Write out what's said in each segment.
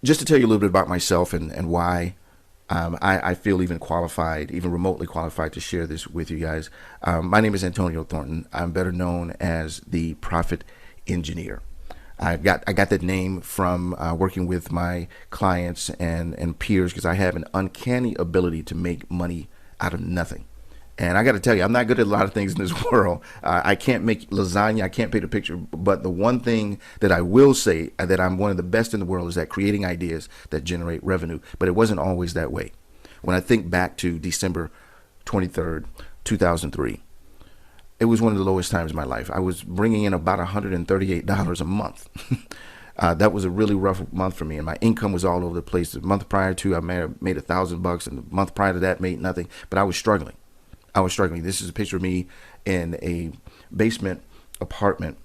just to tell you a little bit about myself and why I feel even qualified, even remotely qualified to share this with you guys. My name is Antonio Thornton. I'm better known as the Profit Engineer. I got that name from working with my clients and peers because I have an uncanny ability to make money out of nothing. And I got to tell you, I'm not good at a lot of things in this world. I can't make lasagna. I can't paint a picture. But the one thing that I will say that I'm one of the best in the world is at creating ideas that generate revenue. But it wasn't always that way. When I think back to December 23rd, 2003, it was one of the lowest times in my life. I was bringing in about $138 a month. That was a really rough month for me, and my income was all over the place. The month prior to, I made $1,000, and the month prior to that, made nothing. But I was struggling. This is a picture of me in a basement apartment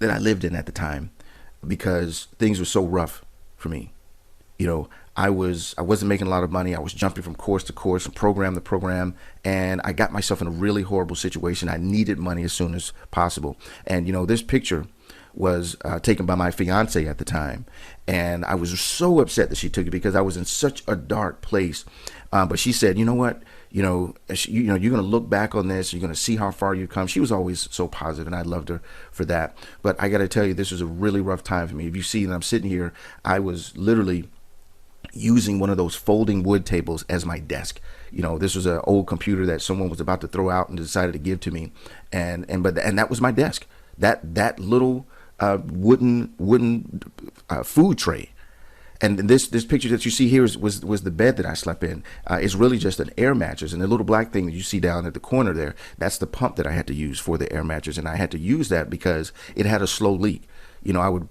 that I lived in at the time because things were so rough for me. You know, I wasn't making a lot of money. I was jumping from course to course and program to program, and I got myself in a really horrible situation. I needed money as soon as possible. And, this picture was taken by my fiance at the time, and I was so upset that she took it because I was in such a dark place. But she said, you know what? You're going to look back on this. You're going to see how far you've come. She was always so positive, and I loved her for that. But I got to tell you, this was a really rough time for me. If you see that I'm sitting here, I was literally using one of those folding wood tables as my desk. This was an old computer that someone was about to throw out and decided to give to me, and that was my desk. That little wooden food tray. And this picture that you see here was the bed that I slept in. It's really just an air mattress, and the little black thing that you see down at the corner there, that's the pump that I had to use for the air mattress, and I had to use that because it had a slow leak. I would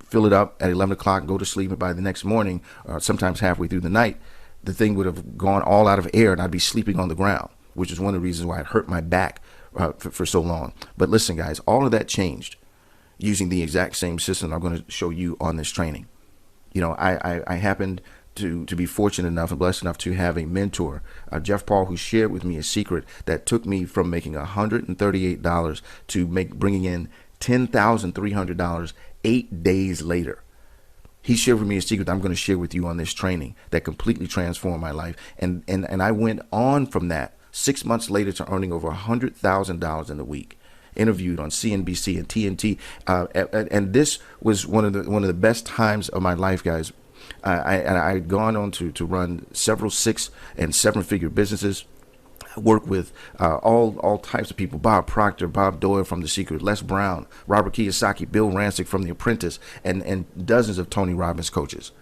fill it up at 11 o'clock and go to sleep, and by the next morning, sometimes halfway through the night, the thing would have gone all out of air, and I'd be sleeping on the ground, which is one of the reasons why it hurt my back for so long. But listen, guys, all of that changed using the exact same system I'm going to show you on this training. I happened to be fortunate enough and blessed enough to have a mentor, Jeff Paul, who shared with me a secret that took me from making $138 to bringing in $10,300 8 days later. He shared with me a secret that I'm going to share with you on this training that completely transformed my life. And I went on from that 6 months later to earning over $100,000 in a week. Interviewed on CNBC and TNT, and this was one of the best times of my life, guys. I had gone on to run several 6- and 7-figure businesses. I work with all types of people: Bob Proctor, Bob Doyle from The Secret, Les Brown, Robert Kiyosaki, Bill Rancic from The Apprentice, and dozens of Tony Robbins coaches.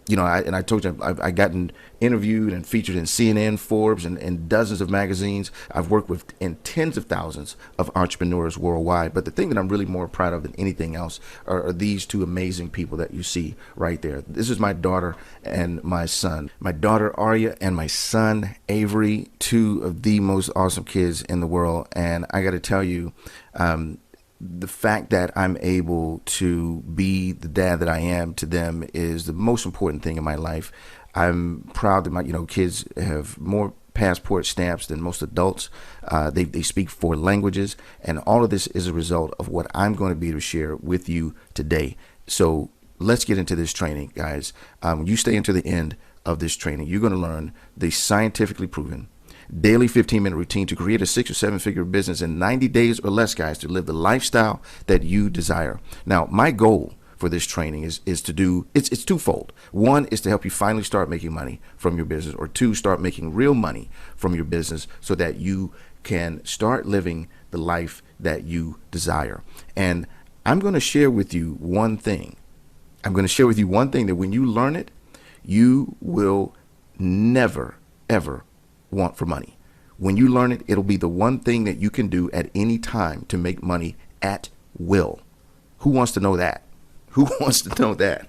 I told you I've gotten interviewed and featured in CNN, Forbes, and dozens of magazines. I've worked with in tens of thousands of entrepreneurs worldwide. But the thing that I'm really more proud of than anything else are these two amazing people that you see right there. This is my daughter and my son. My daughter, Arya, and my son, Avery, two of the most awesome kids in the world. And I got to tell you, the fact that I'm able to be the dad that I am to them is the most important thing in my life. I'm proud that my kids have more passport stamps than most adults. They speak 4 languages, and all of this is a result of what I'm going to be able to share with you today. So let's get into this training, guys. When you stay into the end of this training, you're going to learn the scientifically proven daily 15-minute routine to create a 6- or 7-figure business in 90 days or less, guys, to live the lifestyle that you desire. Now, my goal for this training is to do, it's twofold. One is to help you finally start making money from your business, or 2, start making real money from your business so that you can start living the life that you desire. And I'm going to share with you one thing. I'm going to share with you one thing that when you learn it, you will never, ever want for money. When you learn it, it'll be the one thing that you can do at any time to make money at will. Who wants to know that? Who wants to know that?